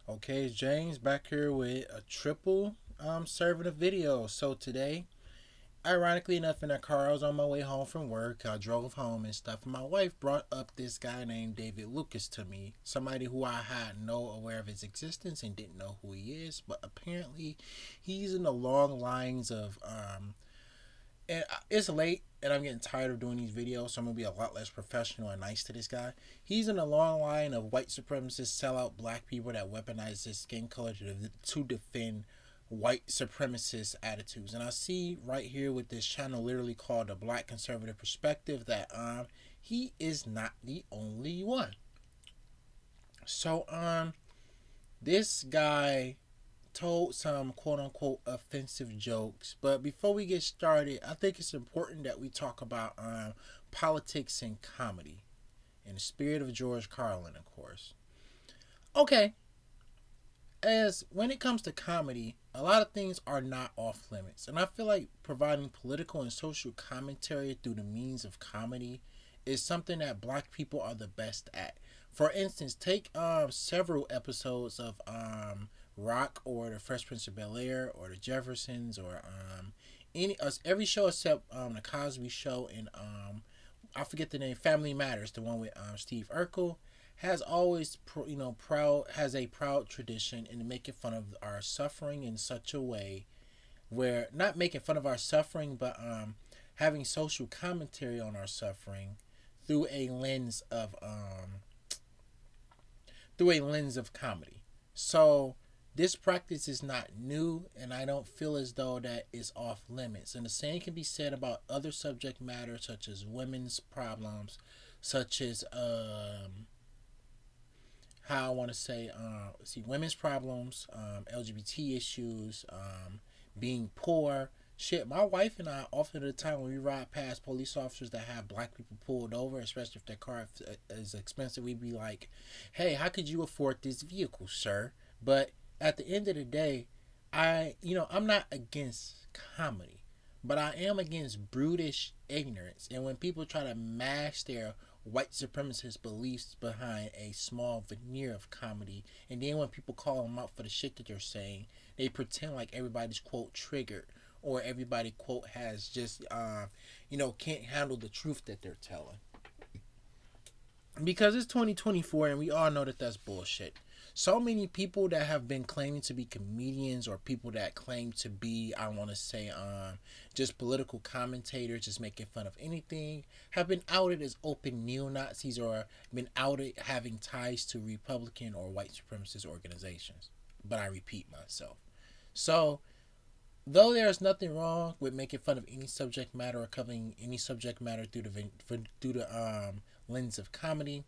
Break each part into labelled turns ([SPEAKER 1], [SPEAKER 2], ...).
[SPEAKER 1] Okay, it's James back here with a triple serving of video. So today, ironically enough, in that car, I was on my way home from work. I drove home and stuff. And my wife brought up this guy named David Lucas to me, somebody who I had no aware of his existence and didn't know who he is. But apparently, he's in the long lines of and it's late and I'm getting tired of doing these videos, so I'm gonna be a lot less professional and nice to this guy. He's in a long line of white supremacists, sellout black people that weaponize their skin color to defend white supremacist attitudes. And I see right here with this channel, literally called the Black Conservative Perspective, that he is not the only one. So this guy told some quote unquote offensive jokes. But before we get started, I think it's important that we talk about politics and comedy in the spirit of George Carlin, of course. Okay, as when it comes to comedy, a lot of things are not off limits. And I feel like providing political and social commentary through the means of comedy is something that black people are the best at. For instance, take several episodes of Rock or the Fresh Prince of Bel Air or the Jeffersons or every show except the Cosby Show and I forget the name, Family Matters, the one with Steve Urkel, has always proud has a proud tradition in making fun of our suffering in such a way where not making fun of our suffering, but having social commentary on our suffering through a lens of comedy. So this practice is not new, and I don't feel as though that is off limits. And the same can be said about other subject matter such as women's problems, such as how I want to say, women's problems, LGBT issues, being poor. Shit, my wife and I, often at the time when we ride past police officers that have black people pulled over, especially if their car is expensive, we'd be like, hey, how could you afford this vehicle, sir? But at the end of the day, I'm not against comedy, but I am against brutish ignorance. And when people try to mash their white supremacist beliefs behind a small veneer of comedy, and then when people call them out for the shit that they're saying, they pretend like everybody's quote triggered or everybody quote has just can't handle the truth that they're telling, because it's 2024 and we all know that that's bullshit. So many people that have been claiming to be comedians or people that claim to be, I want to say, just political commentators, just making fun of anything, have been outed as open neo-Nazis or been outed having ties to Republican or white supremacist organizations. But I repeat myself. So though there is nothing wrong with making fun of any subject matter or covering any subject matter through the lens of comedy,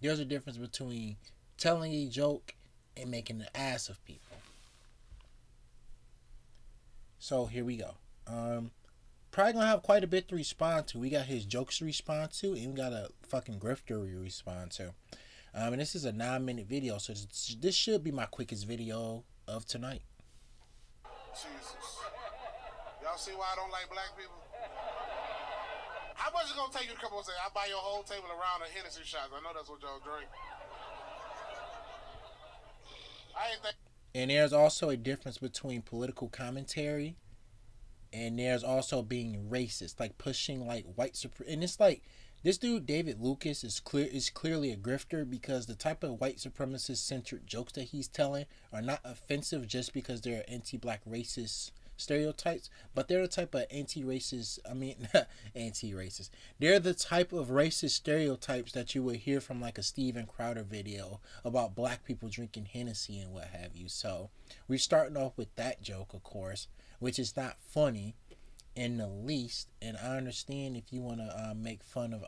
[SPEAKER 1] there's a difference between telling a joke and making an ass of people. So here we go. Probably gonna have quite a bit to respond to. We got his jokes to respond to, and we got a fucking grifter we respond to. And this is a 9-minute video, so this should be my quickest video of tonight.
[SPEAKER 2] Jesus. Y'all see why I don't like black people? How much is it gonna take you to come on and say, I buy your whole table around of Hennessy shots? I know that's what y'all drink. I ain't think.
[SPEAKER 1] And there's also a difference between political commentary and there's also being racist, like pushing like white supremacy. And it's like this dude David Lucas is clearly a grifter, because the type of white supremacist centered jokes that he's telling are not offensive just because they're anti-black racist stereotypes, but they're the type of anti-racist, anti-racist, they're the type of racist stereotypes that you would hear from like a Steven Crowder video about black people drinking Hennessy and what have you. So we're starting off with that joke, of course, which is not funny in the least. And I understand if you want to make fun of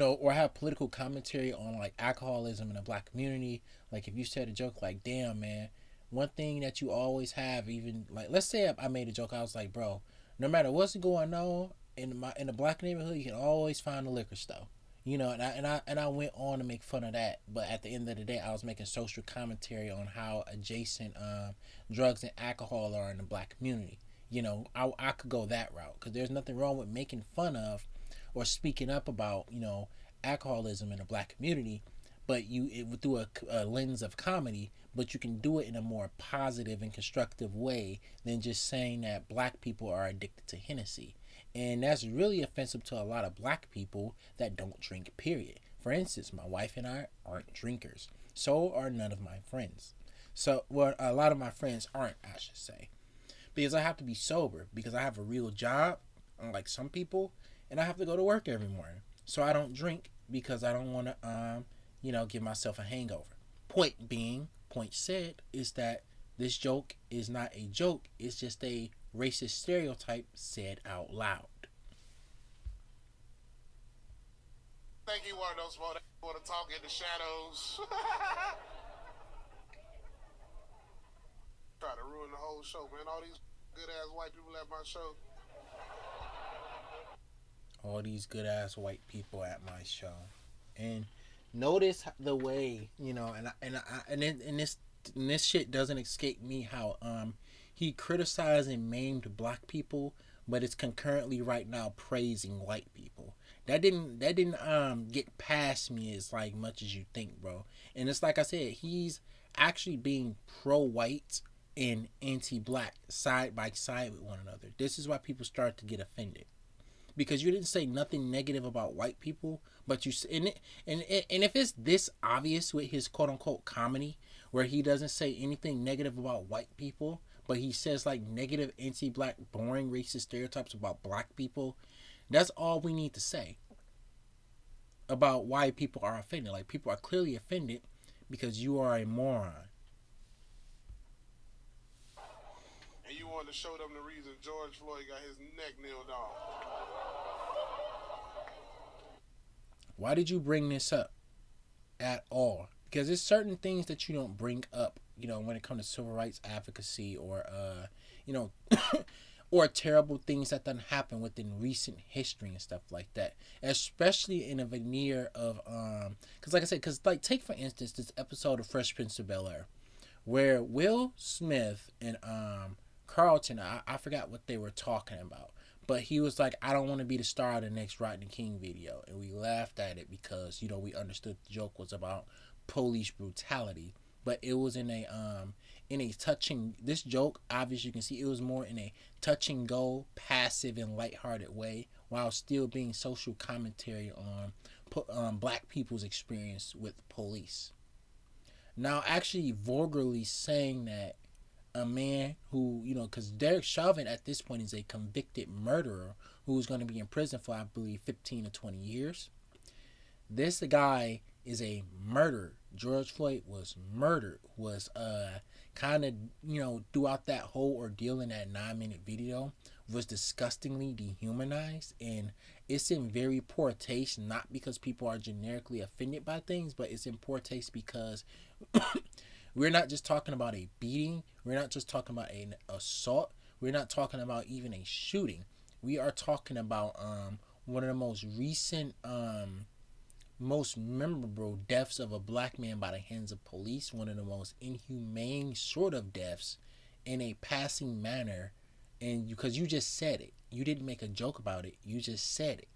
[SPEAKER 1] or have political commentary on like alcoholism in the black community. Like if you said a joke like, damn man, one thing that you always have, even like, let's say I made a joke, I was like, bro, no matter what's going on in the black neighborhood, you can always find a liquor store. And I went on to make fun of that, but at the end of the day, I was making social commentary on how adjacent drugs and alcohol are in the black community. I could go that route, because there's nothing wrong with making fun of or speaking up about alcoholism in the black community, but through a lens of comedy, but you can do it in a more positive and constructive way than just saying that black people are addicted to Hennessy. And that's really offensive to a lot of black people that don't drink, period. For instance, my wife and I aren't drinkers. So are none of my friends. So, well, a lot of my friends aren't, I should say. Because I have to be sober, because I have a real job, unlike some people, and I have to go to work every morning. So I don't drink because I don't want to, give myself a hangover. Point being, point said, is that this joke is not a joke, it's just a racist stereotype said out loud.
[SPEAKER 2] Think he one of those folks that want to talk in the shadows. Try to ruin the whole show, man. All these good ass white people at my show.
[SPEAKER 1] All these good ass white people at my show. And notice the way, and this shit doesn't escape me how he criticized and maimed black people, but it's concurrently right now praising white people. That didn't get past me as like much as you think, bro. And it's like I said, he's actually being pro white and anti black side by side with one another. This is why people start to get offended, because you didn't say nothing negative about white people, but you and if it's this obvious with his quote unquote comedy, where he doesn't say anything negative about white people, but he says like negative anti-black, boring, racist stereotypes about black people, that's all we need to say about why people are offended. Like, people are clearly offended because you are a moron.
[SPEAKER 2] And you wanted to show them the reason George Floyd got his neck nailed off.
[SPEAKER 1] Why did you bring this up at all? Because there's certain things that you don't bring up, when it comes to civil rights advocacy, or or terrible things that done happen within recent history and stuff like that. Especially in a veneer of because like I said, take for instance this episode of Fresh Prince of Bel-Air, where Will Smith and Carlton, I forgot what they were talking about, but he was like, I don't want to be the star of the next Rodney King video. And we laughed at it because, we understood the joke was about police brutality. But it was in a touching, this joke, obviously you can see it was more in a touch and go, passive and lighthearted way, while still being social commentary on black people's experience with police. Now, actually vulgarly saying that a man who, because Derek Chauvin at this point is a convicted murderer who's going to be in prison for, I believe, 15 to 20 years. This guy is a murderer. George Floyd was murdered, was kind of, throughout that whole ordeal in that 9-minute video, was disgustingly dehumanized. And it's in very poor taste, not because people are generically offended by things, but it's in poor taste because we're not just talking about a beating. We're not just talking about an assault. We're not talking about even a shooting. We are talking about one of the most recent, most memorable deaths of a black man by the hands of police. One of the most inhumane sort of deaths in a passing manner. And because you just said it. You didn't make a joke about it. You just said it.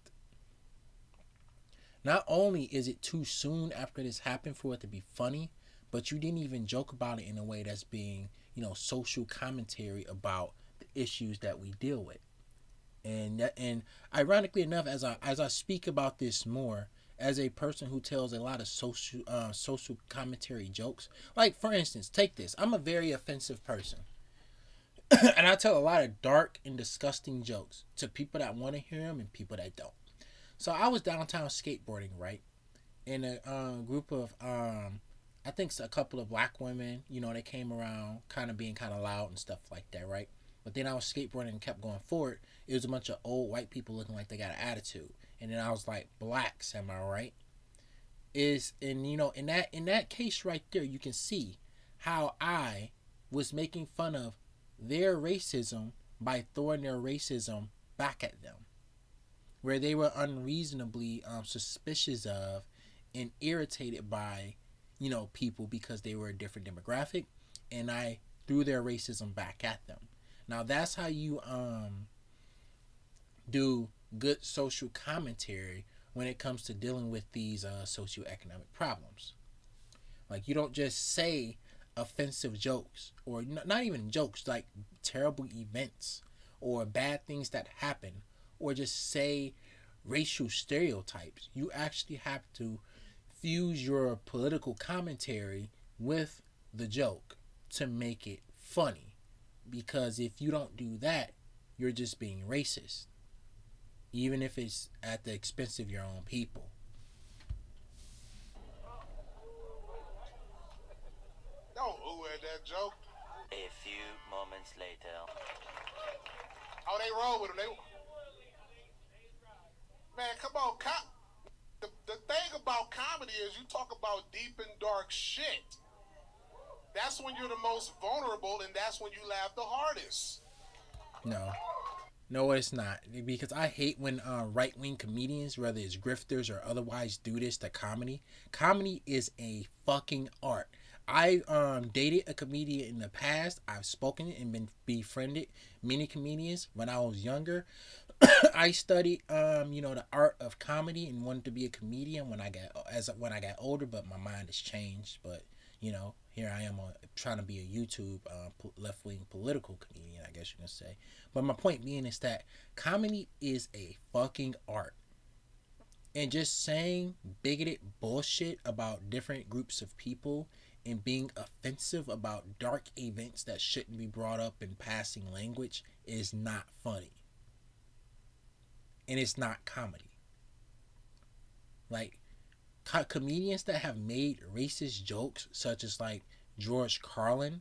[SPEAKER 1] Not only is it too soon after this happened for it to be funny, but you didn't even joke about it in a way that's being, social commentary about the issues that we deal with. And ironically enough, as I speak about this more, as a person who tells a lot of social commentary jokes, like for instance, take this. I'm a very offensive person, and I tell a lot of dark and disgusting jokes to people that want to hear them and people that don't. So I was downtown skateboarding, right, in a group of I think a couple of black women, they came around kind of being kind of loud and stuff like that, right? But then I was skateboarding and kept going forward. It was a bunch of old white people looking like they got an attitude. And then I was like, blacks, am I right? In that case right there, you can see how I was making fun of their racism by throwing their racism back at them. Where they were unreasonably suspicious of and irritated by people because they were a different demographic, and I threw their racism back at them. Now that's how you do good social commentary when it comes to dealing with these socioeconomic problems. Like you don't just say offensive jokes or not even jokes, like terrible events or bad things that happen or just say racial stereotypes. You actually have to fuse your political commentary with the joke to make it funny. Because if you don't do that, you're just being racist, even if it's at the expense of your own people.
[SPEAKER 2] Don't ooh at that joke.
[SPEAKER 3] A few moments later.
[SPEAKER 2] Oh, they roll with him. Man, come on, the thing about comedy is you talk about deep and dark shit. That's when you're the most vulnerable, and that's when you laugh the hardest.
[SPEAKER 1] No, no, it's not. Because I hate when right wing comedians, whether it's grifters or otherwise, do this to comedy. Comedy is a fucking art. I dated a comedian in the past. I've spoken and been befriended many comedians when I was younger. I studied the art of comedy and wanted to be a comedian when I got older, but my mind has changed. But here I am trying to be a YouTube left wing political comedian, I guess you can say. But my point being is that comedy is a fucking art. And just saying bigoted bullshit about different groups of people and being offensive about dark events that shouldn't be brought up in passing language is not funny. And it's not comedy. Like comedians that have made racist jokes, such as like George Carlin,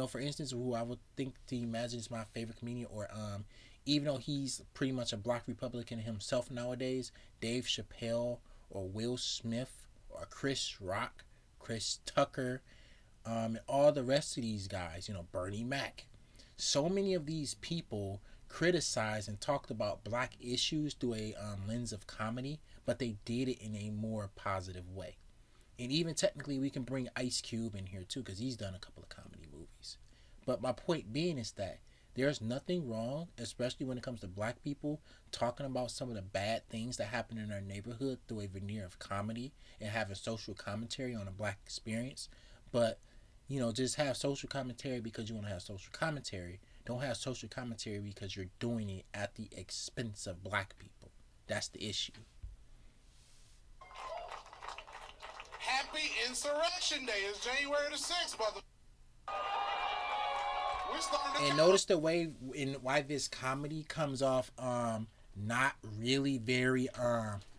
[SPEAKER 1] for instance, who I would think to imagine is my favorite comedian, or even though he's pretty much a black Republican himself nowadays, Dave Chappelle or Will Smith or Chris Rock, Chris Tucker, and all the rest of these guys, Bernie Mac. So many of these people criticized and talked about black issues through a lens of comedy, but they did it in a more positive way. And even technically, we can bring Ice Cube in here too, because he's done a couple of comedy movies. But my point being is that there's nothing wrong, especially when it comes to black people, talking about some of the bad things that happen in our neighborhood through a veneer of comedy and having social commentary on a black experience. But, just have social commentary because you want to have social commentary. Don't have social commentary because you're doing it at the expense of black people. That's the issue.
[SPEAKER 2] Happy Insurrection Day. It's January the 6th, mother. We're starting to
[SPEAKER 1] And notice the way in why this comedy comes off not really very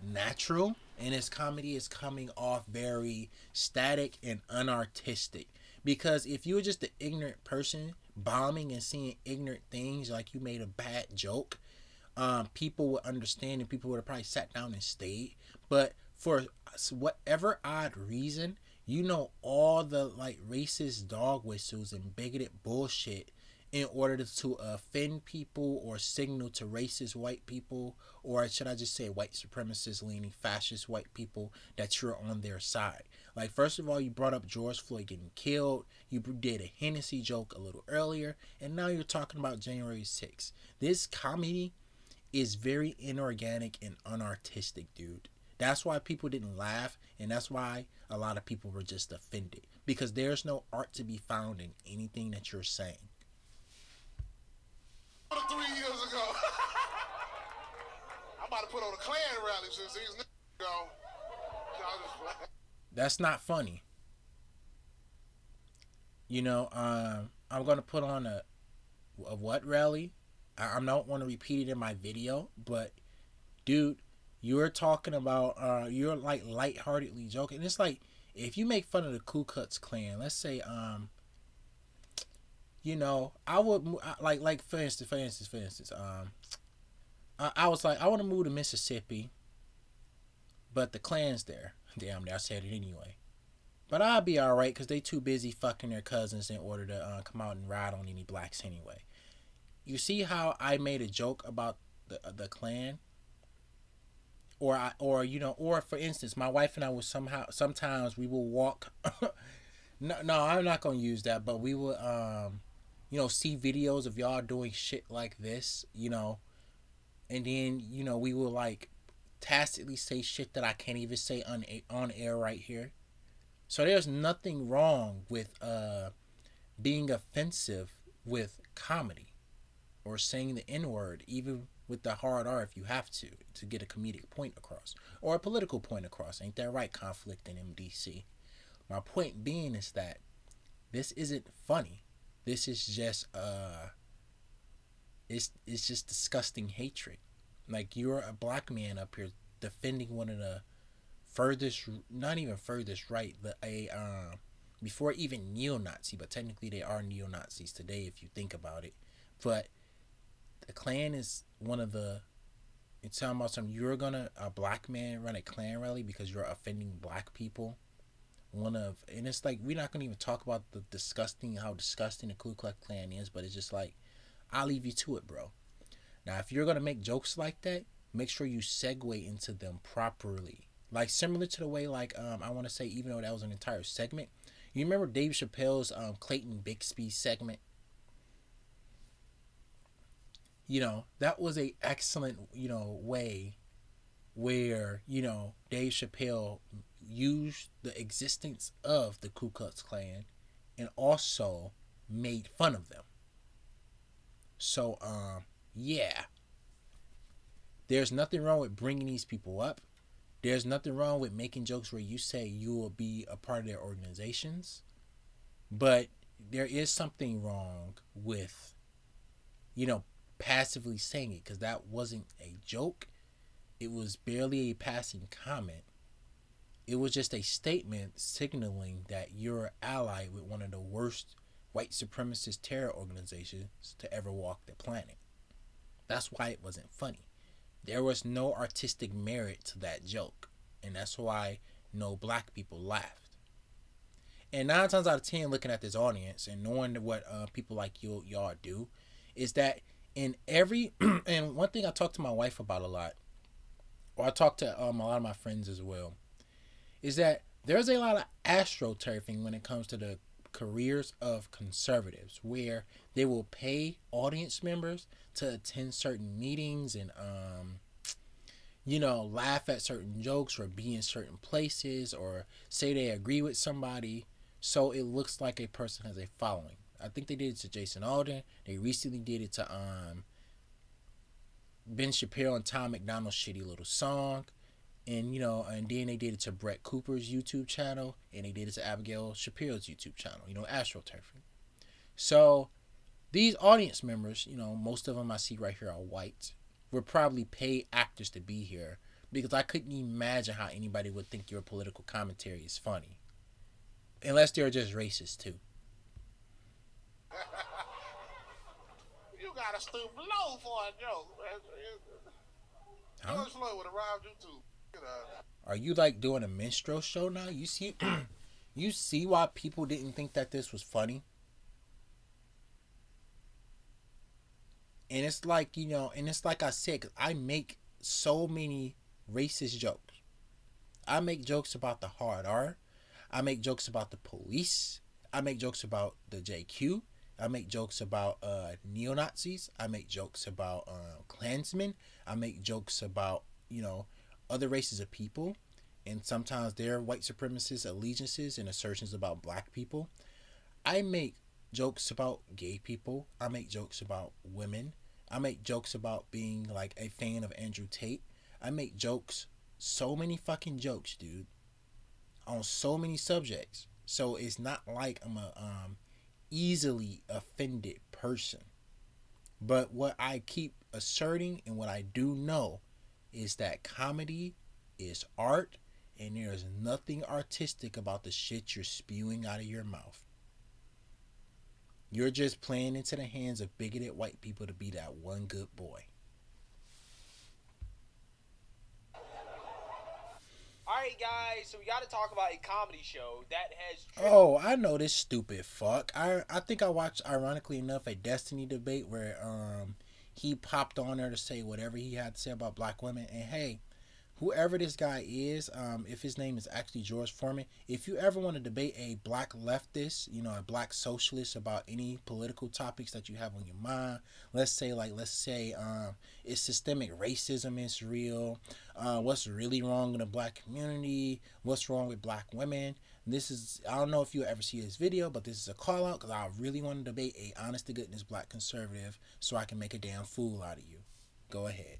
[SPEAKER 1] natural, and this comedy is coming off very static and unartistic. Because if you were just an ignorant person bombing and seeing ignorant things, like you made a bad joke, people would understand and people would have probably sat down and stayed. But for whatever odd reason, all the like racist dog whistles and bigoted bullshit in order to offend people or signal to racist white people, or should I just say white supremacist leaning fascist white people, that you're on their side. Like, first of all, you brought up George Floyd getting killed. You did a Hennessy joke a little earlier, and now you're talking about January 6th. This comedy is very inorganic and unartistic, dude. That's why people didn't laugh, and that's why a lot of people were just offended. Because there's no art to be found in anything that you're saying.
[SPEAKER 2] 3 years ago. I'm about to put on a Klan rally since these niggas go.
[SPEAKER 1] That's not funny. I'm going to put on a what rally? I don't want to repeat it in my video, but dude, you're talking about you're like lightheartedly joking. It's like if you make fun of the Ku Klux Klan, let's say I would like for instance I was like, I want to move to Mississippi, but the Klan's there. Damn, I said it anyway. But I'll be alright because they too busy fucking their cousins in order to come out and ride on any blacks anyway. You see how I made a joke about the Klan? Or for instance, my wife and I will sometimes we will walk. No, I'm not gonna use that, but we will see videos of y'all doing shit like this, and then we will like tacitly say shit that I can't even say on air right here. So there's nothing wrong with being offensive with comedy or saying the N word, even with the hard R if you have to get a comedic point across or a political point across. Ain't that right, conflict in MDC? My point being is that this isn't funny. This is just it's just disgusting hatred. Like you're a black man up here defending one of the furthest, not even furthest right, but a before even neo-Nazi, but technically they are neo-Nazis today if you think about it. But the Klan is one of the. It's talking about some. You're gonna a black man run a Klan rally because you're offending black people. One of and it's like we're not gonna even talk about the disgusting how disgusting the Ku Klux Klan is, but it's just like I'll leave you to it, bro. Now, if you're gonna make jokes like that, make sure you segue into them properly. Like similar to the way, like I want to say, even though that was an entire segment, you remember Dave Chappelle's Clayton Bixby segment? That was a excellent way where Dave Chappelle used the existence of the Ku Klux Klan and also made fun of them. So yeah, there's nothing wrong with bringing these people up. There's nothing wrong with making jokes where you say you will be a part of their organizations, but there is something wrong with passively saying it because that wasn't a joke. It was barely a passing comment. It was just a statement signaling that you're allied with one of the worst white supremacist terror organizations to ever walk the planet. That's why it wasn't funny. There was no artistic merit to that joke, and that's why no black people laughed. And 9 times out of 10, looking at this audience and knowing what people like y'all do, is that in every and one thing I talk to my wife about a lot, or I talk to a lot of my friends as well, is that there's a lot of astroturfing when it comes to the careers of conservatives, where they will pay audience members to attend certain meetings and laugh at certain jokes or be in certain places or say they agree with somebody so it looks like a person has a following. I think they did it to Jason Alden. They recently did it to Ben Shapiro and Tom McDonald's Shitty Little Song. And then they did it to Brett Cooper's YouTube channel, and they did it to Abigail Shapiro's YouTube channel, astroturfing. So these audience members, most of them I see right here are white, would probably pay actors to be here because I couldn't imagine how anybody would think your political commentary is funny. Unless they're just racist too.
[SPEAKER 2] You gotta stoop low for a joke.
[SPEAKER 1] Huh?
[SPEAKER 2] George Floyd would have robbed you too.
[SPEAKER 1] Are you like doing a minstrel show now? You see, you see why people didn't think that this was funny? And it's like, and it's like I said, 'cause I make so many racist jokes. I make jokes about the hard R. I make jokes about the police. I make jokes about the JQ. I make jokes about neo-Nazis. I make jokes about Klansmen. I make jokes about, other races of people. And sometimes their white supremacist allegiances and assertions about black people. I make jokes about gay people. I make jokes about women. I make jokes about being like a fan of Andrew Tate. I make jokes, so many fucking jokes, dude, on so many subjects. So it's not like I'm a easily offended person. But what I keep asserting and what I do know is that comedy is art, and there is nothing artistic about the shit you're spewing out of your mouth. You're just playing into the hands of bigoted white people to be that one good boy.
[SPEAKER 4] Alright, guys, so we got to talk about a comedy show that has.
[SPEAKER 1] Oh, I know this stupid fuck. I think I watched, ironically enough, a Destiny debate where he popped on there to say whatever he had to say about black women. And hey, whoever this guy is, if his name is actually George Foreman, if you ever want to debate a black leftist, a black socialist about any political topics that you have on your mind, let's say is systemic racism is real, what's really wrong in the black community, what's wrong with black women, This is, I don't know if you'll ever see this video, but this is a call out because I really want to debate a honest to goodness black conservative so I can make a damn fool out of you. Go ahead.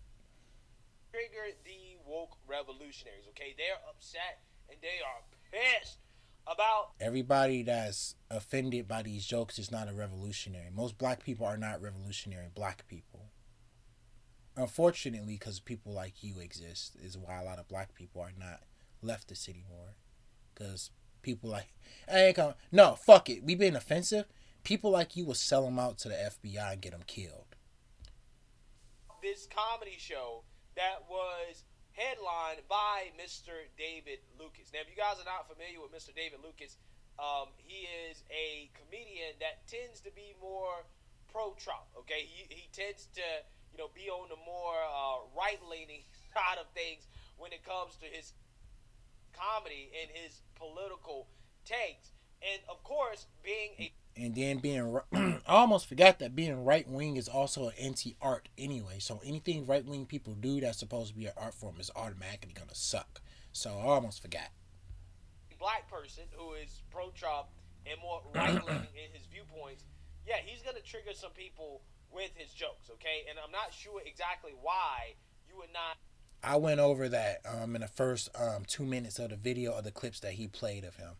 [SPEAKER 4] Trigger the woke revolutionaries, okay? They're upset and they are pissed about
[SPEAKER 1] Everybody that's offended by these jokes is not a revolutionary. Most black people are not revolutionary black people. Unfortunately, because people like you exist, is why a lot of black people are not leftists anymore. Because people like, I ain't gonna, no, fuck it. We being offensive. People like you will sell them out to the FBI and get them killed.
[SPEAKER 4] this comedy show that was headlined by Mr. David Lucas. Now, if you guys are not familiar with Mr. David Lucas, he is a comedian that tends to be more pro-Trump. Okay, he tends to be on the more right-leaning side of things when it comes to his comedy and his political takes. And of course, being a
[SPEAKER 1] And then being, I almost forgot that being right wing is also an anti art anyway. So anything right wing people do that's supposed to be an art form is automatically gonna suck. So I almost forgot.
[SPEAKER 4] black person who is pro-Trump and more right-leaning in his viewpoints, yeah, he's gonna trigger some people with his jokes. Okay, and I'm not sure exactly why you would not.
[SPEAKER 1] I went over that in the first 2 minutes of the video of the clips that he played of him.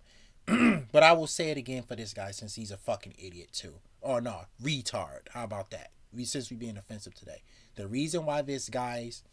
[SPEAKER 1] But I will say it again for this guy since he's a fucking idiot too. Or no, retard. How about that? Since we being offensive today. The reason why this guy's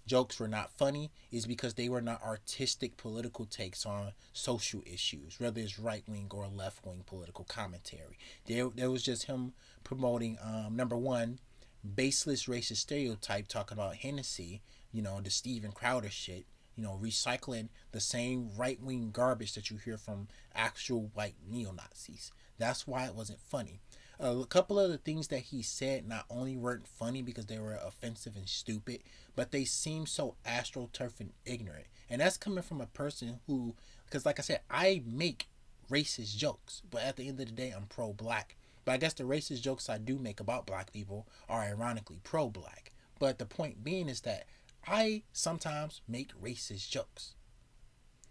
[SPEAKER 1] jokes were not funny is because they were not artistic political takes on social issues, whether it's right wing or left wing political commentary. There was just him promoting number one, baseless racist stereotype talking about Hennessy, the Steven Crowder shit, recycling the same right wing garbage that you hear from actual white neo Nazis. That's why it wasn't funny. A couple of the things that he said not only weren't funny because they were offensive and stupid, but they seemed so astroturf and ignorant. And that's coming from a person who, because like I said, I make racist jokes, but at the end of the day, I'm pro black. But I guess the racist jokes I do make about black people are ironically pro black. But the point being is that I sometimes make racist jokes.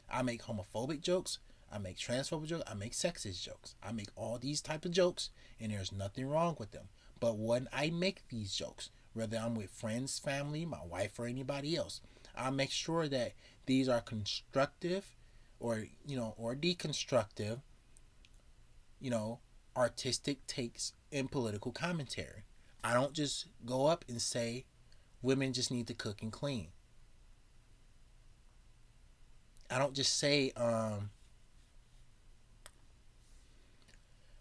[SPEAKER 1] I make homophobic jokes. I make transphobic jokes. I make sexist jokes. I make all these type of jokes, and there's nothing wrong with them. But when I make these jokes, whether I'm with friends, family, my wife, or anybody else, I make sure that these are constructive, or deconstructive, artistic takes in political commentary. I don't just go up and say women just need to cook and clean. I don't just say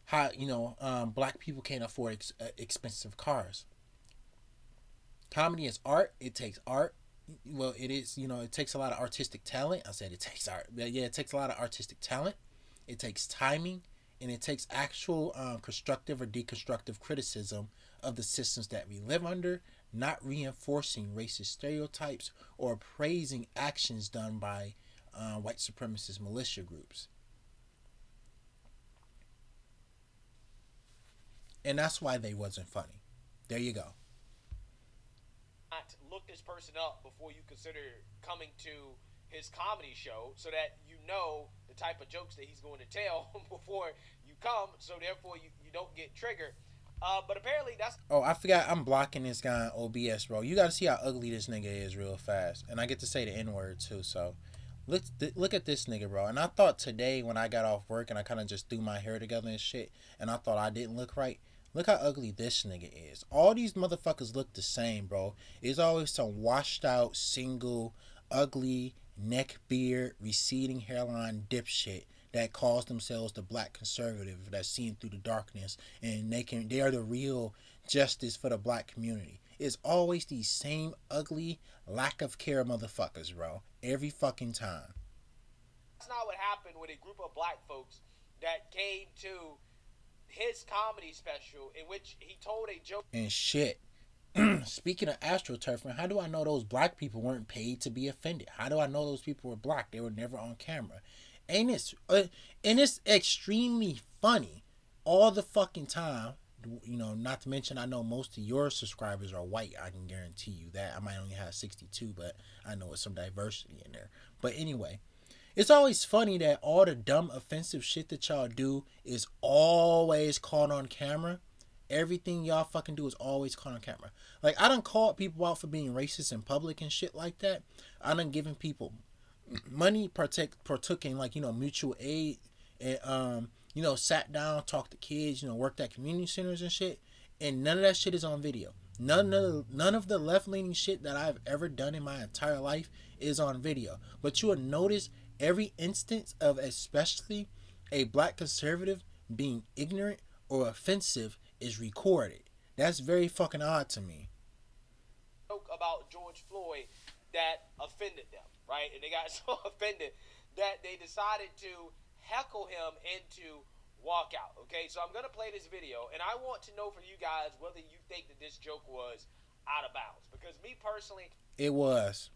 [SPEAKER 1] how black people can't afford expensive cars. Comedy is art. It takes art. Well, it is. It takes a lot of artistic talent. I said it takes art. But yeah, it takes a lot of artistic talent. It takes timing, and it takes actual constructive or deconstructive criticism of the systems that we live under, not reinforcing racist stereotypes or praising actions done by white supremacist militia groups. And that's why they wasn't funny. There you go.
[SPEAKER 4] Not look this person up before you consider coming to his comedy show, so that you know the type of jokes that he's going to tell before you come, so therefore you don't get triggered. But apparently that's.
[SPEAKER 1] Oh, I forgot I'm blocking this guy on OBS, bro. You gotta see how ugly this nigga is real fast. And I get to say the N-word too, so look at this nigga, bro. And I thought today when I got off work and I kind of just threw my hair together and shit, and I thought I didn't look right. Look how ugly this nigga is. All these motherfuckers look the same, bro. It's always some washed out, single, ugly, neck beard, receding hairline dipshit that calls themselves the black conservative that's seen through the darkness, and they are the real justice for the black community. It's always these same ugly, lack of care motherfuckers, bro. Every fucking time.
[SPEAKER 4] That's not what happened with a group of black folks that came to his comedy special in which he told a joke
[SPEAKER 1] and shit. Speaking of astroturfing, how do I know those black people weren't paid to be offended? How do I know those people were black? They were never on camera. And it's extremely funny all the fucking time. Not to mention I know most of your subscribers are white. I can guarantee you that. I might only have 62, but I know it's some diversity in there. But anyway, It's always funny that all the dumb, offensive shit that y'all do is always caught on camera. Everything y'all fucking do is always caught on camera. Like, I done called people out for being racist in public and shit like that. I done given people money, partook in, like, mutual aid, and sat down, talked to kids, worked at community centers and shit. And none of that shit is on video. None of the left leaning shit that I've ever done in my entire life is on video. But you will notice every instance of, especially a black conservative, being ignorant or offensive is recorded. That's very fucking odd to me.
[SPEAKER 4] About George Floyd that offended them, right? And they got so offended that they decided to heckle him into walk out. Okay, so I'm gonna play this video, and I want to know from you guys whether you think that this joke was out of bounds. Because me personally,
[SPEAKER 1] it was.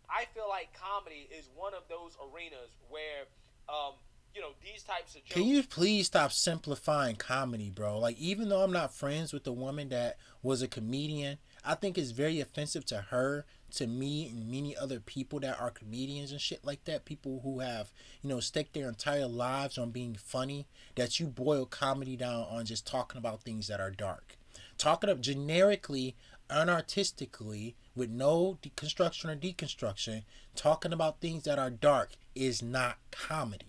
[SPEAKER 4] I feel like comedy is one of those arenas where, these types of jokes.
[SPEAKER 1] Can you please stop simplifying comedy, bro? Like, even though I'm not friends with the woman that was a comedian, I think it's very offensive to her, to me, and many other people that are comedians and shit like that. People who have, staked their entire lives on being funny, that you boil comedy down on just talking about things that are dark. Talking up generically, unartistically, with no deconstruction or deconstruction, talking about things that are dark is not comedy.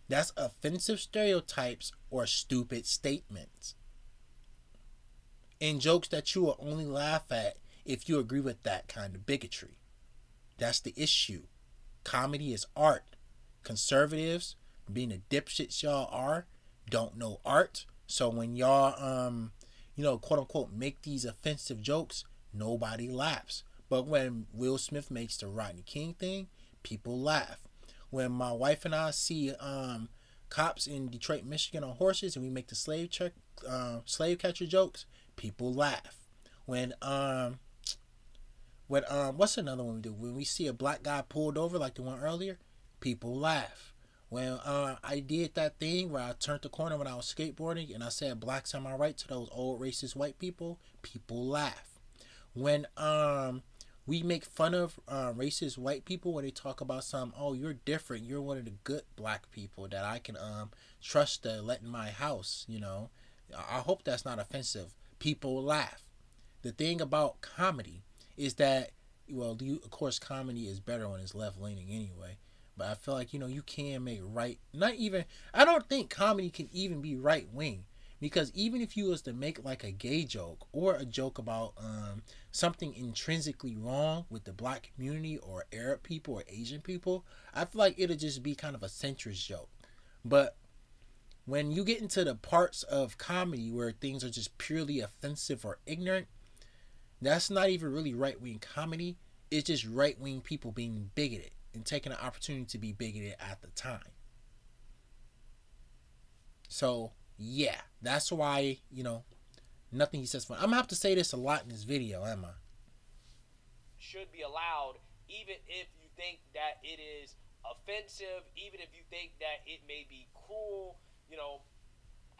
[SPEAKER 1] That's offensive stereotypes or stupid statements. And jokes that you will only laugh at if you agree with that kind of bigotry. That's the issue. Comedy is art. Conservatives, being the dipshits y'all are, don't know art. So when y'all, quote unquote, make these offensive jokes, nobody laughs. But when Will Smith makes the Rodney King thing, people laugh. When my wife and I see cops in Detroit, Michigan on horses, and we make the slave catcher jokes, people laugh. When what's another one we do? When we see a black guy pulled over, like the one earlier, people laugh. When I did that thing where I turned the corner when I was skateboarding and I said "blacks on my right" to those old racist white people, people laugh. When we make fun of racist white people when they talk about you're different, you're one of the good black people that I can trust to let in my house, I hope that's not offensive. People laugh. The thing about comedy is that, of course, comedy is better when it's left leaning anyway. But I feel like, you can make I don't think comedy can even be right wing. Because even if you was to make like a gay joke or a joke about something intrinsically wrong with the black community or Arab people or Asian people, I feel like it'll just be kind of a centrist joke. But when you get into the parts of comedy where things are just purely offensive or ignorant, that's not even really right-wing comedy. It's just right-wing people being bigoted and taking an opportunity to be bigoted at the time. So, yeah, that's why, nothing he says fun. I'm going to have to say this a lot in this video, am I?
[SPEAKER 4] Should be allowed, even if you think that it is offensive, even if you think that it may be cruel,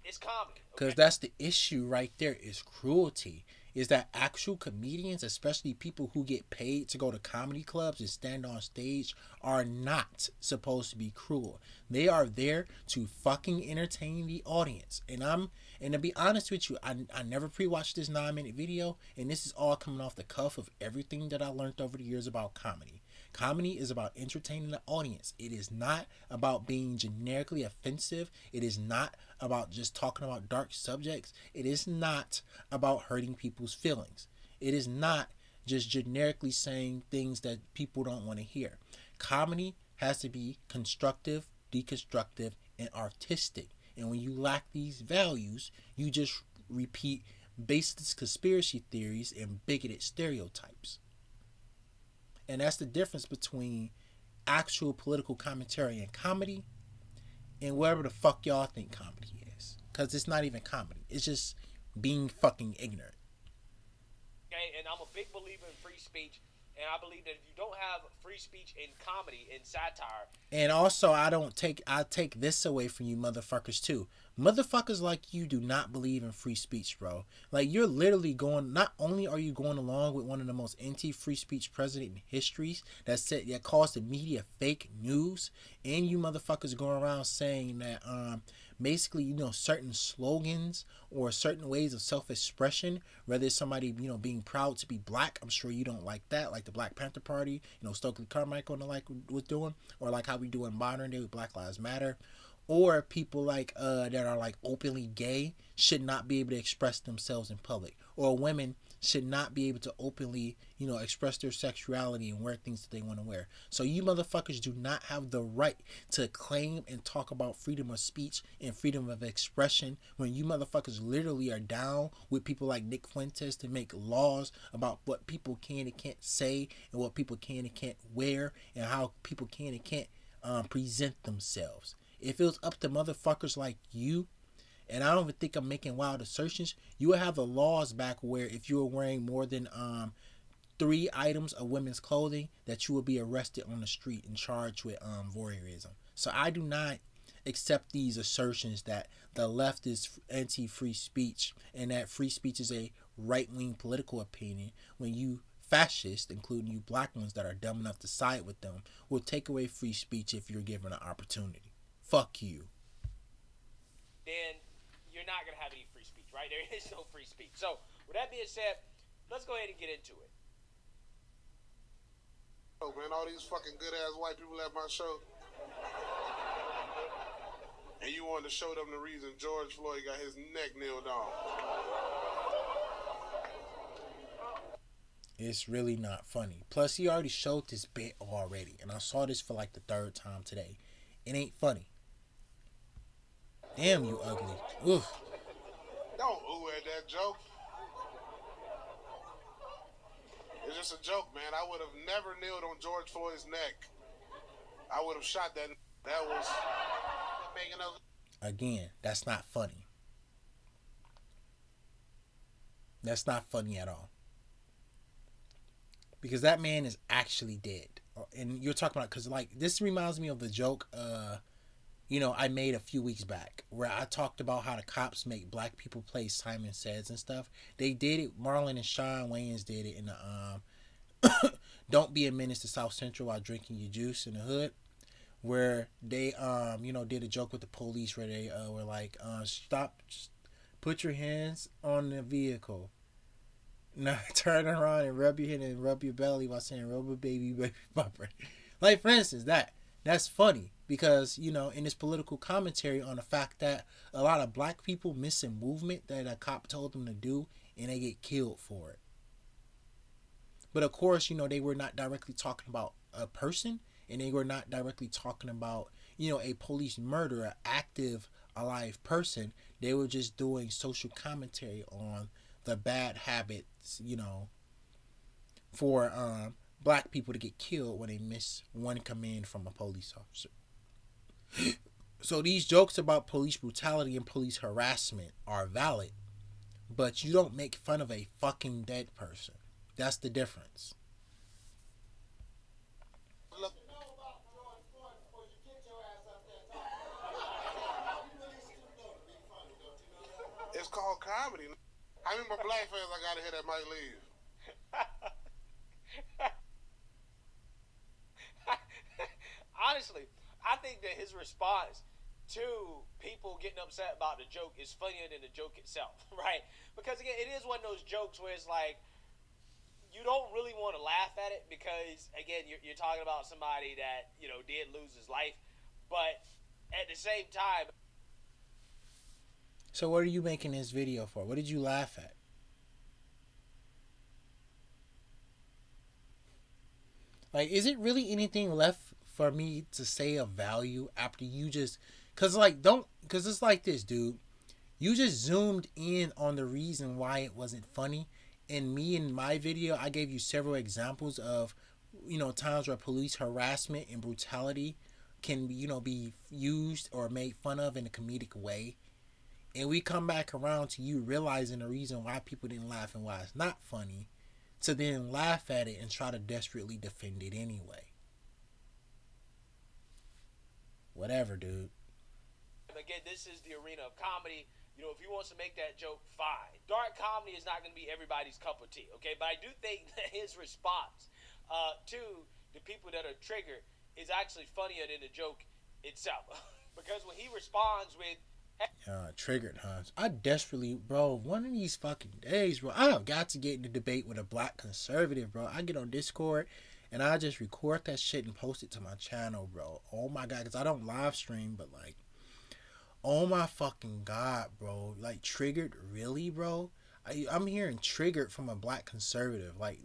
[SPEAKER 4] it's comedy.
[SPEAKER 1] Because that's the issue right there, is cruelty. Is that actual comedians, especially people who get paid to go to comedy clubs and stand on stage, are not supposed to be cruel. They are there to fucking entertain the audience. And to be honest with you, I never pre-watched this 9-minute video, and this is all coming off the cuff of everything that I learned over the years about comedy. Comedy is about entertaining the audience. It is not about being generically offensive. It is not about just talking about dark subjects. It is not about hurting people's feelings. It is not just generically saying things that people don't want to hear. Comedy has to be constructive, deconstructive, and artistic. And when you lack these values, you just repeat baseless conspiracy theories and bigoted stereotypes. And that's the difference between actual political commentary and comedy and whatever the fuck y'all think comedy is. Because it's not even comedy. It's just being fucking ignorant.
[SPEAKER 4] Okay, and I'm a big believer in free speech. And I believe that if you don't have free speech in comedy, in satire,
[SPEAKER 1] And also, I take this away from you motherfuckers too. Motherfuckers like you do not believe in free speech, bro. Like, you're literally going, not only are you going along with one of the most anti-free speech president in histories that calls the media fake news, and you motherfuckers going around saying that basically, certain slogans or certain ways of self-expression, whether it's somebody, being proud to be black. I'm sure you don't like that, like the Black Panther Party, Stokely Carmichael and the like was doing, or like how we do in modern day with Black Lives Matter. Or people like that are like openly gay should not be able to express themselves in public, or women should not be able to openly, express their sexuality and wear things that they want to wear. So you motherfuckers do not have the right to claim and talk about freedom of speech and freedom of expression when you motherfuckers literally are down with people like Nick Fuentes to make laws about what people can and can't say and what people can and can't wear and how people can and can't present themselves. If it was up to motherfuckers like you, and I don't even think I'm making wild assertions, you would have the laws back where if you were wearing more than 3 items of women's clothing, that you would be arrested on the street and charged with voyeurism. So I do not accept these assertions that the left is anti-free speech and that free speech is a right-wing political opinion when you fascists, including you black ones that are dumb enough to side with them, will take away free speech if you're given an opportunity. Fuck you.
[SPEAKER 4] then you're not going to have any free speech, right? There is no free speech. So, with that being said, let's go ahead and get into it.
[SPEAKER 2] Oh, man, all these fucking good-ass white people at my show. And you wanted to show them the reason George Floyd got his neck nailed on.
[SPEAKER 1] It's really not funny. Plus, he already showed this bit already, and I saw this for like the 3rd time today. It ain't funny. Damn, you ugly. Oof.
[SPEAKER 2] Don't ooh at that joke. It's just a joke, man. I would have never kneeled on George Floyd's neck. I would have shot that. That was making us.
[SPEAKER 1] Again, that's not funny. That's not funny at all. Because that man is actually dead. And you're talking about, because like, this reminds me of the joke, I made a few weeks back where I talked about how the cops make black people play Simon Says and stuff. They did it. Marlon and Sean Wayans did it in the Don't Be a Menace to South Central While Drinking Your Juice in the Hood, where they did a joke with the police where they were like, stop, put your hands on the vehicle. Now turn around and rub your head and rub your belly while saying rubber baby baby bumper. Like, for instance, that's funny because, in this political commentary on the fact that a lot of black people miss a movement that a cop told them to do and they get killed for it. But of course, they were not directly talking about a person and they were not directly talking about, a police murder, an active, alive person. They were just doing social commentary on the bad habits, for black people to get killed when they miss one command from a police officer. So these jokes about police brutality and police harassment are valid, but you don't make fun of a fucking dead person. That's the difference.
[SPEAKER 2] It's called comedy. How many more black fans I gotta hear that might leave?
[SPEAKER 4] Honestly, I think that his response to people getting upset about the joke is funnier than the joke itself, right? Because again, it is one of those jokes where it's like, you don't really want to laugh at it because, again, you're talking about somebody that, did lose his life. But at the same time...
[SPEAKER 1] So what are you making this video for? What did you laugh at? Like, is it really anything left for me to say of value after you just... Because it's like this, dude. You just zoomed in on the reason why it wasn't funny. And me in my video, I gave you several examples of, times where police harassment and brutality can, be used or made fun of in a comedic way. And we come back around to you realizing the reason why people didn't laugh and why it's not funny. to then laugh at it and try to desperately defend it anyway. Whatever, dude.
[SPEAKER 4] Again, this is the arena of comedy. You know, if he wants to make that joke, fine. Dark comedy is not going to be everybody's cup of tea, okay? But I do think that his response to the people that are triggered is actually funnier than the joke itself. Because when he responds with,
[SPEAKER 1] Triggered, huh? I desperately, bro, one of these fucking days, bro, I have got to get in a debate with a black conservative, bro. I get on Discord and I just record that shit and post it to my channel, bro. Oh my God, because I don't live stream, but like, oh my fucking God, bro. Like, triggered, really, bro? I'm hearing triggered from a black conservative, like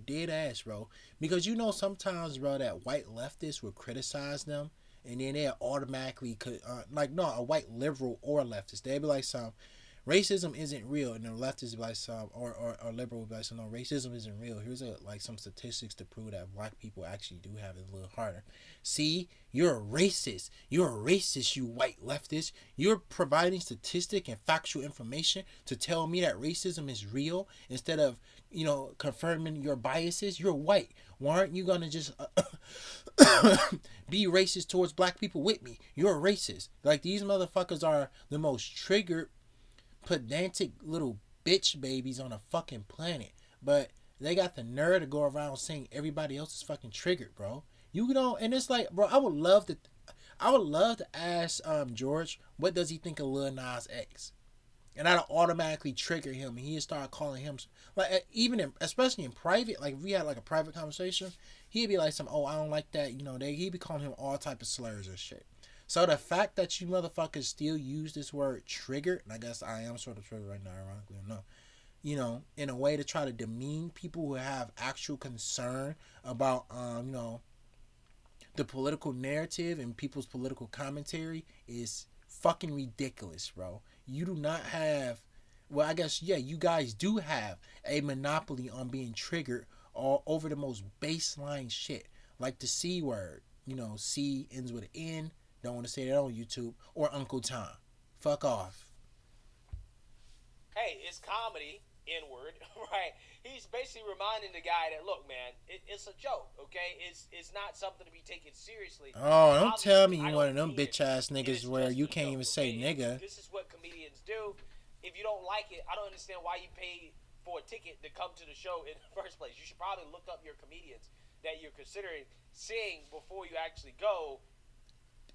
[SPEAKER 1] dead ass, bro. Because you know sometimes, bro, that white leftists will criticize them, and then they automatically could, like, no, a white liberal or leftist, they'd be like some, racism isn't real, and the leftists be like some, or liberal would be like some, no, racism isn't real. Here's like some statistics to prove that black people actually do have it a little harder. See, you're a racist. You're a racist, you white leftist. You're providing statistic and factual information to tell me that racism is real instead of, confirming your biases. You're white. Why aren't you gonna just be racist towards black people with me? You're a racist. Like, these motherfuckers are the most triggered, pedantic little bitch babies on a fucking planet. But they got the nerve to go around saying everybody else is fucking triggered, bro. You know, and it's like, bro, I would love to ask George, what does he think of Lil Nas X? And I'd automatically trigger him, and he'd start calling him, like, especially in private, like if we had like a private conversation, he'd be like I don't like that, he'd be calling him all type of slurs and shit. So the fact that you motherfuckers still use this word triggered, and I guess I am sort of triggered right now, ironically enough, in a way to try to demean people who have actual concern about, the political narrative and people's political commentary is fucking ridiculous, bro. You do not have, well, I guess, yeah, you guys do have a monopoly on being triggered all over the most baseline shit, like the C word. C ends with an N. Don't want to say that on YouTube. Or Uncle Tom. Fuck off.
[SPEAKER 4] Hey, it's comedy, N-word, right? He's basically reminding the guy that, look, man, it's a joke, okay? It's not something to be taken seriously.
[SPEAKER 1] Oh, don't tell me you one of them bitch ass niggas where you can't even say nigga.
[SPEAKER 4] This is what comedians do. If you don't like it, I don't understand why you paid for a ticket to come to the show in the first place. You should probably look up your comedians that you're considering seeing before you actually go.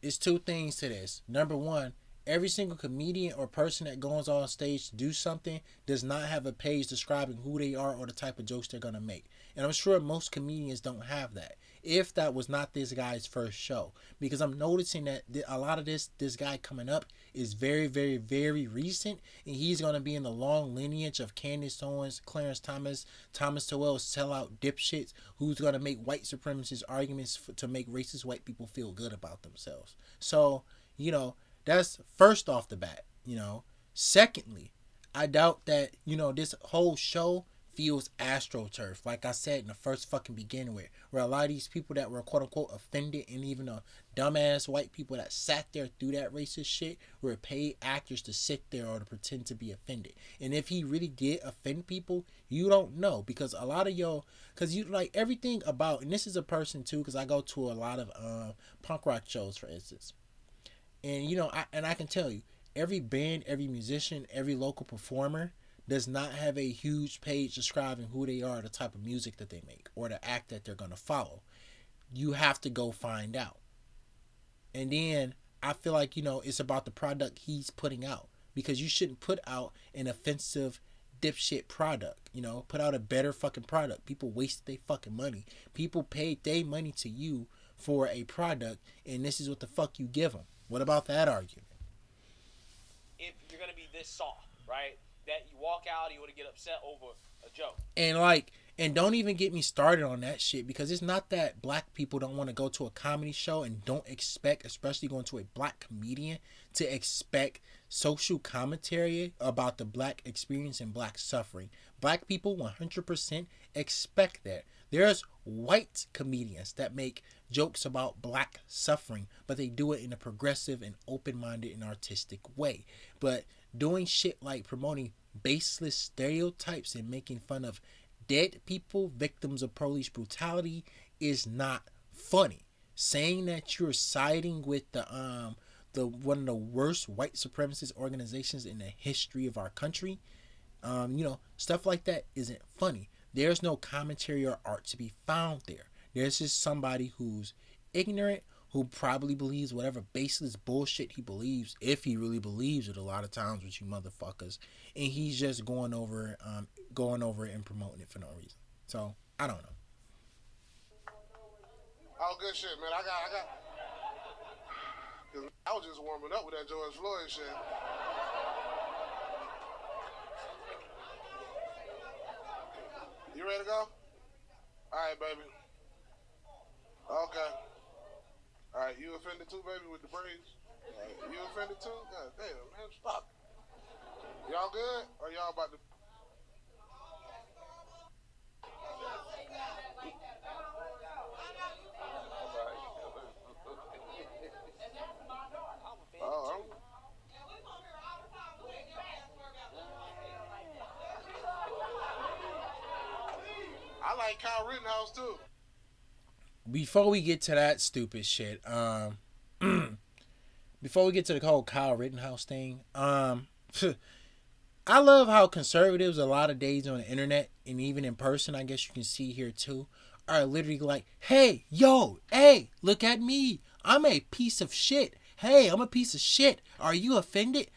[SPEAKER 1] It's two things to this. Number one, every single comedian or person that goes on stage to do something does not have a page describing who they are or the type of jokes they're going to make. And I'm sure most comedians don't have that, if that was not this guy's first show. Because I'm noticing that a lot of this guy coming up is very, very, very recent. And he's going to be in the long lineage of Candace Owens, Clarence Thomas, Thomas Sowell, sellout dipshits who's going to make white supremacist arguments to make racist white people feel good about themselves. So, that's first off the bat, Secondly, I doubt that, this whole show feels astroturf, like I said in the first fucking beginning with, where a lot of these people that were quote unquote offended, and even the dumbass white people that sat there through that racist shit, were paid actors to sit there or to pretend to be offended. And if he really did offend people, you don't know, because a lot of because you like everything about, and this is a person too, because I go to a lot of punk rock shows, for instance. And I can tell you, every band, every musician, every local performer does not have a huge page describing who they are, the type of music that they make, or the act that they're going to follow. You have to go find out. And then I feel like, it's about the product he's putting out, because you shouldn't put out an offensive dipshit product. Put out a better fucking product. People wasted their fucking money. People paid their money to you for a product, and this is what the fuck you give them. What about that argument?
[SPEAKER 4] If you're going to be this soft, right, that you walk out, you want to get upset over a joke.
[SPEAKER 1] And don't even get me started on that shit, because it's not that black people don't want to go to a comedy show and don't expect, especially going to a black comedian, to expect social commentary about the black experience and black suffering. Black people 100% expect that. There's white comedians that make jokes about black suffering, but they do it in a progressive and open-minded and artistic way. But doing shit like promoting baseless stereotypes and making fun of dead people, victims of police brutality, is not funny. Saying that you're siding with the one of the worst white supremacist organizations in the history of our country, stuff like that isn't funny. There's no commentary or art to be found there. There's just somebody who's ignorant, who probably believes whatever baseless bullshit he believes, if he really believes it a lot of times with you motherfuckers, and he's just going over it and promoting it for no reason. So I don't know.
[SPEAKER 2] Oh, good shit, man. Cause I was just warming up with that George Floyd shit. You ready to go? All right, baby. Okay. All right, you offended too, baby, with the braids? Right. You offended too? God damn, man, stop. Y'all good? Or y'all about to... Oh, I like Kyle Rittenhouse too.
[SPEAKER 1] Before we get to that stupid shit, before we get to the whole Kyle Rittenhouse thing, I love how conservatives a lot of days on the internet and even in person, I guess you can see here too, are literally like, hey, look at me. I'm a piece of shit. Hey, I'm a piece of shit. Are you offended?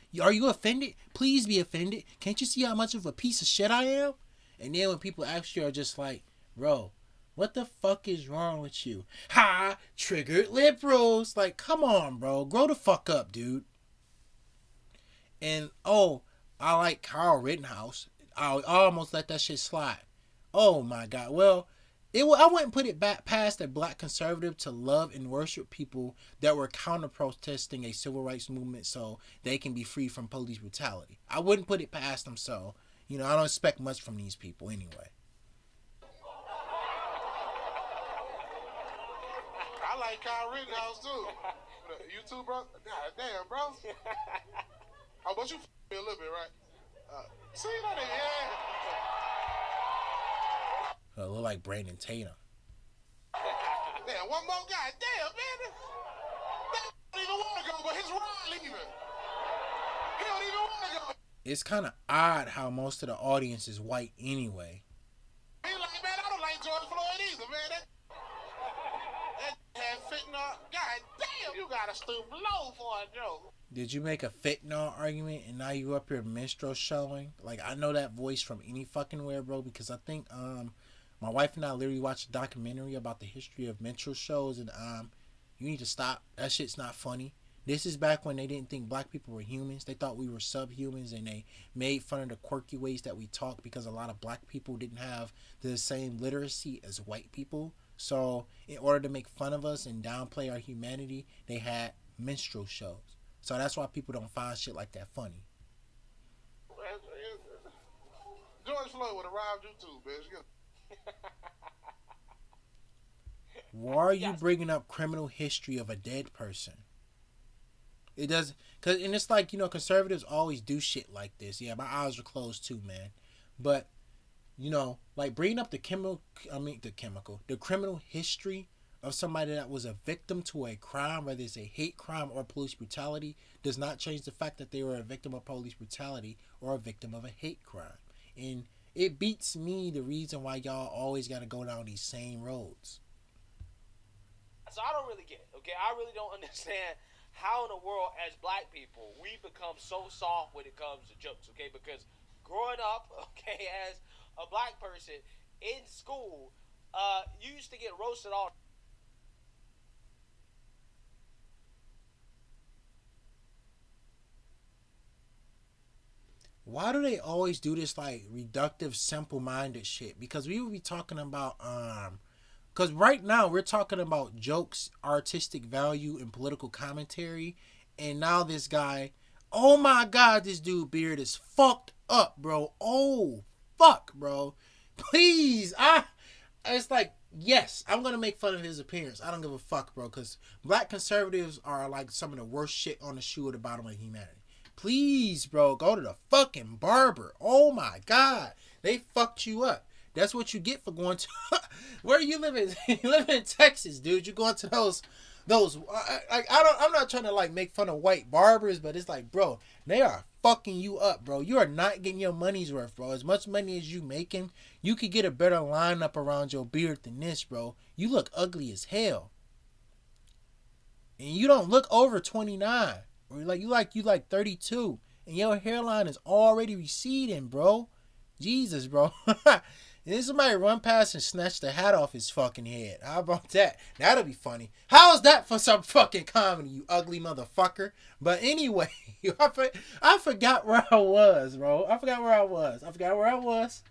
[SPEAKER 1] Please be offended. Can't you see how much of a piece of shit I am? And then when people actually are just like, bro, what the fuck is wrong with you? Ha! Triggered liberals. Like, come on, bro. Grow the fuck up, dude. And, I like Kyle Rittenhouse. I almost let that shit slide. Oh, my God. Well, I wouldn't put it back past a black conservative to love and worship people that were counter-protesting a civil rights movement so they can be free from police brutality. I wouldn't put it past them, so, I don't expect much from these people anyway.
[SPEAKER 2] I like Kyle Rittenhouse too. You too, bro? God damn, bro. Oh, but you me a little bit, right? See that nigga, yeah.
[SPEAKER 1] Look like Brandon Tatum.
[SPEAKER 2] Damn, one more guy. Damn, man. That don't even want to go, but his ride leaving. He don't even want to go.
[SPEAKER 1] It's kind of odd how most of the audience is white anyway.
[SPEAKER 2] He like, man, I don't like George Floyd either, man. That had fentanyl. God damn, you got to stoop low for a joke.
[SPEAKER 1] Did you make a fentanyl argument and now you up here minstrel showing? Like, I know that voice from any fucking where, bro, because I think my wife and I literally watched a documentary about the history of minstrel shows, and you need to stop. That shit's not funny. This is back when they didn't think black people were humans. They thought we were subhumans, and they made fun of the quirky ways that we talk because a lot of black people didn't have the same literacy as white people. So in order to make fun of us and downplay our humanity, they had minstrel shows. So that's why people don't find shit like that funny.
[SPEAKER 2] George Floyd would have robbed you too, bitch.
[SPEAKER 1] Why are you bringing up criminal history of a dead person? It does, and it's like, conservatives always do shit like this. Yeah, my eyes are closed too, man. But, like bringing up the criminal history of somebody that was a victim to a crime, whether it's a hate crime or police brutality, does not change the fact that they were a victim of police brutality or a victim of a hate crime. And it beats me the reason why y'all always got to go down these same roads.
[SPEAKER 4] So I don't really get it, okay? I really don't understand how in the world, as black people, we become so soft when it comes to jokes, okay? Because growing up, okay, as a black person in school, you used to get roasted all.
[SPEAKER 1] Why do they always do this like reductive, simple-minded shit? Because we would be talking about because right now we're talking about jokes, artistic value, and political commentary, and now this guy, oh my God, this dude beard is fucked up, bro. Oh fuck, bro. Please, it's like, yes, I'm gonna make fun of his appearance. I don't give a fuck, bro, because black conservatives are like some of the worst shit on the shoe at the bottom of humanity. Please, bro, go to the fucking barber. Oh my God, they fucked you up. That's what you get for going to. Where you living? You live in Texas, dude. You going to those. I'm not trying to like make fun of white barbers, but it's like, bro, they are fucking you up, bro. You are not getting your money's worth, bro. As much money as you making, you could get a better lineup around your beard than this, bro. You look ugly as hell, and you don't look over 29. Or you like 32, and your hairline is already receding, bro. Jesus, bro. And then somebody run past and snatch the hat off his fucking head. How about that? That'll be funny. How is that for some fucking comedy, you ugly motherfucker? But anyway, I forgot where I was, bro. I forgot where I was.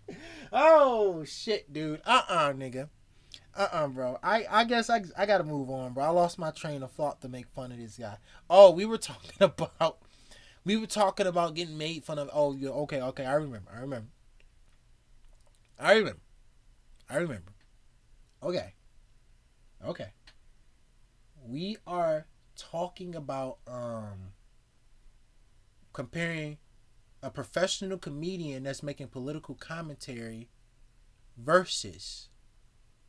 [SPEAKER 1] Oh, shit, dude. Nigga. Bro. I guess I gotta move on, bro. I lost my train of thought to make fun of this guy. Oh, we were talking about getting made fun of. Oh, yeah, okay. I remember. Okay. We are talking about comparing a professional comedian that's making political commentary versus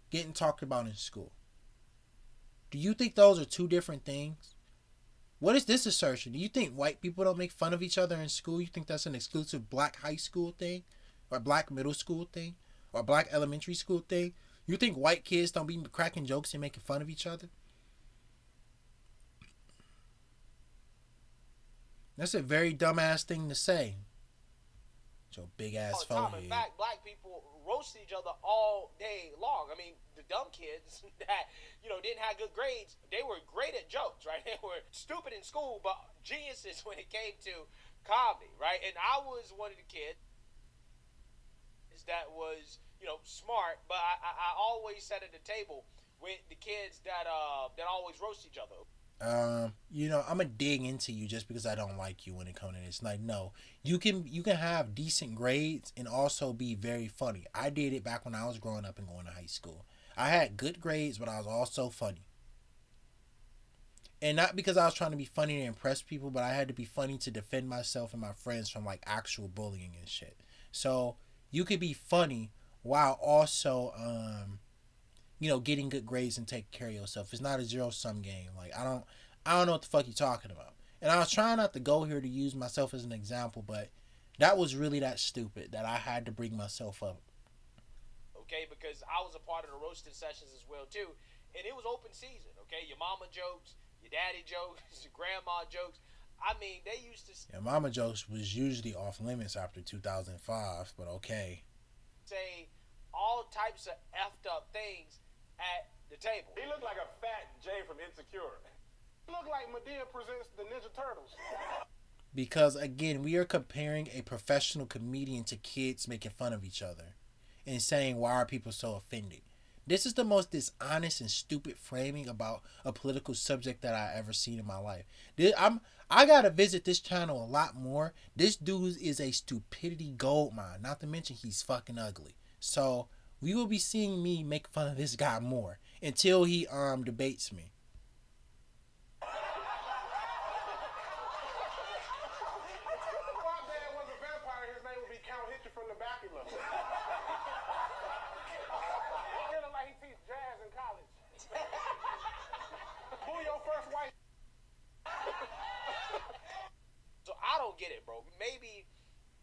[SPEAKER 1] getting talked about in school. Do you think those are two different things? What is this assertion? Do you think white people don't make fun of each other in school? You think that's an exclusive black high school thing? Or black middle school thing? Or black elementary school thing? You think white kids don't be cracking jokes and making fun of each other? That's a very dumbass thing to say. Your big ass forehead.
[SPEAKER 4] In fact, black people roast each other all day long. I mean, the dumb kids that didn't have good grades, they were great at jokes, right? They were stupid in school, but geniuses when it came to comedy, right? And I was one of the kids that was smart, but I always sat at the table with the kids that always roast each other.
[SPEAKER 1] I'm gonna dig into you just because I don't like you when it comes to this. Like, no, you can have decent grades and also be very funny. I did it back when I was growing up and going to high school. I had good grades, but I was also funny. And not because I was trying to be funny to impress people, but I had to be funny to defend myself and my friends from like actual bullying and shit. So you could be funny while also getting good grades and taking care of yourself. It's not a zero-sum game. Like, I don't know what the fuck you're talking about. And I was trying not to go here to use myself as an example, but that was really that stupid that I had to bring myself up.
[SPEAKER 4] Okay, because I was a part of the roasting sessions as well too, and it was open season. Okay, your mama jokes, your daddy jokes, your grandma jokes. I mean, they used to
[SPEAKER 1] Yeah, mama jokes was usually off limits after 2005, but okay.
[SPEAKER 4] Say all types of effed up things at the table.
[SPEAKER 2] He looked like a fat Jay from Insecure. He looked like Madea presents the Ninja Turtles.
[SPEAKER 1] Because again, we are comparing a professional comedian to kids making fun of each other and saying, why are people so offended? This is the most dishonest and stupid framing about a political subject that I ever seen in my life. I gotta visit this channel a lot more. This dude is a stupidity gold mine. Not to mention he's fucking ugly. So we will be seeing me make fun of this guy more until he debates me.
[SPEAKER 4] So I don't get it, bro. Maybe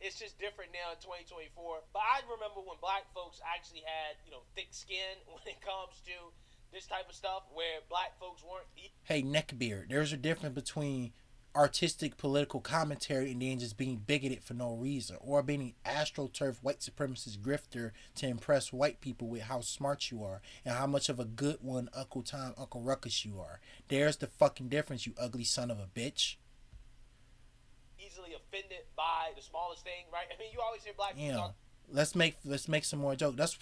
[SPEAKER 4] it's just different now in 2024. But I remember when black folks actually had, thick skin when it comes to this type of stuff, where black folks weren't.
[SPEAKER 1] Hey, neckbeard, there's a difference between artistic political commentary and then just being bigoted for no reason, or being an astroturf white supremacist grifter to impress white people with how smart you are and how much of a good one Uncle Tom, Uncle Ruckus you are. There's the fucking difference, you ugly son of a bitch.
[SPEAKER 4] Easily offended by the smallest thing, right? I mean, you always hear black people talk.
[SPEAKER 1] Let's make some more jokes.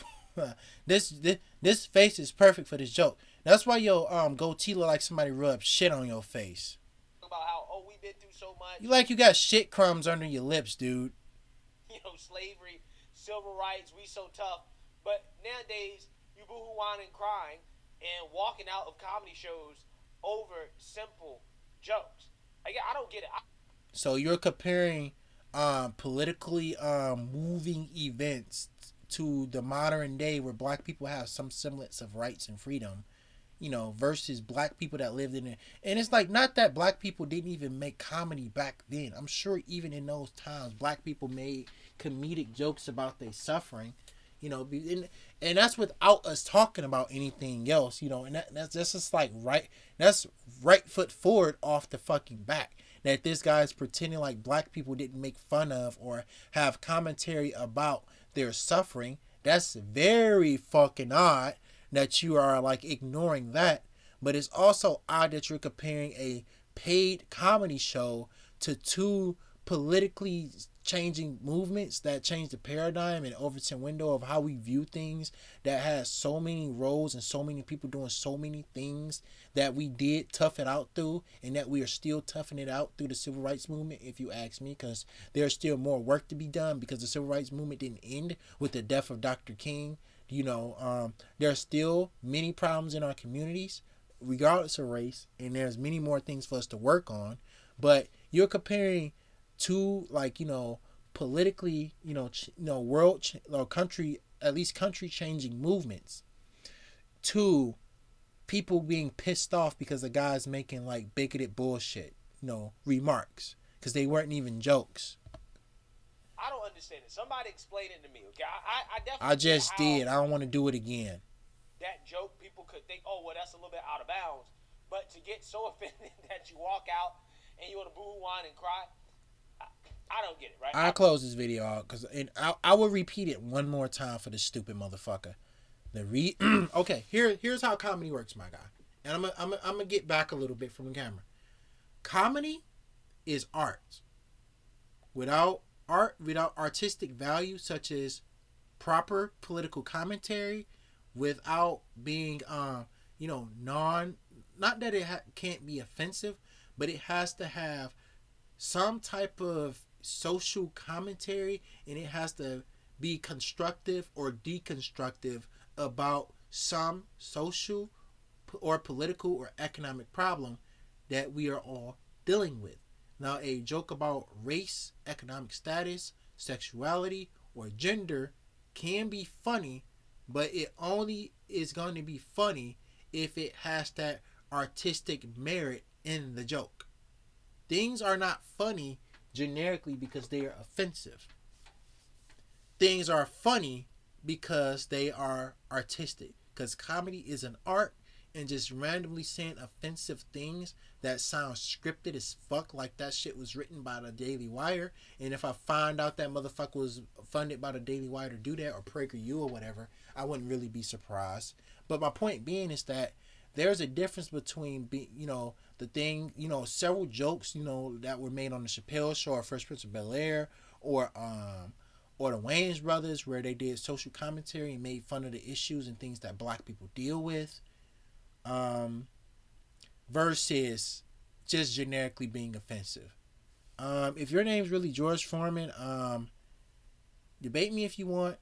[SPEAKER 1] That's this face is perfect for this joke. That's why your goatee look like somebody rubbed shit on your face.
[SPEAKER 4] About how we've been through so much.
[SPEAKER 1] You got shit crumbs under your lips, dude.
[SPEAKER 4] Slavery, civil rights, we so tough. But nowadays, you boohoo whining, crying, and walking out of comedy shows over simple jokes. I don't get it.
[SPEAKER 1] So you're comparing politically moving events to the modern day where black people have some semblance of rights and freedom, versus black people that lived in it. And it's like, not that black people didn't even make comedy back then. I'm sure even in those times, black people made comedic jokes about their suffering, and that's without us talking about anything else, and that's just like that's right foot forward off the fucking back. That this guy's pretending like black people didn't make fun of or have commentary about their suffering. That's very fucking odd that you are like ignoring that. But it's also odd that you're comparing a paid comedy show to two politically changing movements that change the paradigm and Overton window of how we view things, that has so many roles and so many people doing so many things that we did tough it out through, and that we are still toughing it out through the civil rights movement, if you ask me, because there's still more work to be done, because the civil rights movement didn't end with the death of Dr. King. There are still many problems in our communities regardless of race, and there's many more things for us to work on. But you're comparing two, like, politically, world or country, at least country changing movements, to people being pissed off because the guy's making like bigoted bullshit, remarks, because they weren't even jokes.
[SPEAKER 4] I don't understand it. Somebody explain it to me, okay? I definitely.
[SPEAKER 1] I just did. I don't want to do it again.
[SPEAKER 4] That joke, people could think, oh, well, that's a little bit out of bounds. But to get so offended that you walk out and you want to boo, whine, and cry, I don't get it, right?
[SPEAKER 1] I'll close this video out because I will repeat it one more time for this stupid motherfucker. Okay, here's how comedy works, my guy. And I'm gonna get back a little bit from the camera. Comedy is art. Without artistic value such as proper political commentary, without being not that it can't be offensive, but it has to have some type of social commentary, and it has to be constructive or deconstructive about some social or political or economic problem that we are all dealing with. Now, a joke about race, economic status, sexuality, or gender can be funny, but it only is going to be funny if it has that artistic merit in the joke. Things are not funny generically because they are offensive. Things are funny because they are artistic. Because comedy is an art, and just randomly saying offensive things that sound scripted as fuck, like that shit was written by the Daily Wire, and if I find out that motherfucker was funded by the Daily Wire to do that, or PragerU or whatever, I wouldn't really be surprised. But my point being is that there's a difference between several jokes, that were made on the Chappelle Show or Fresh Prince of Bel-Air, or the Wayans Brothers, where they did social commentary and made fun of the issues and things that black people deal with, versus just generically being offensive. If your name's really George Foreman, debate me if you want,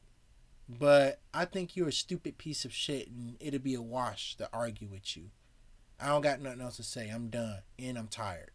[SPEAKER 1] but I think you're a stupid piece of shit, and it'll be a wash to argue with you. I don't got nothing else to say. I'm done, and I'm tired.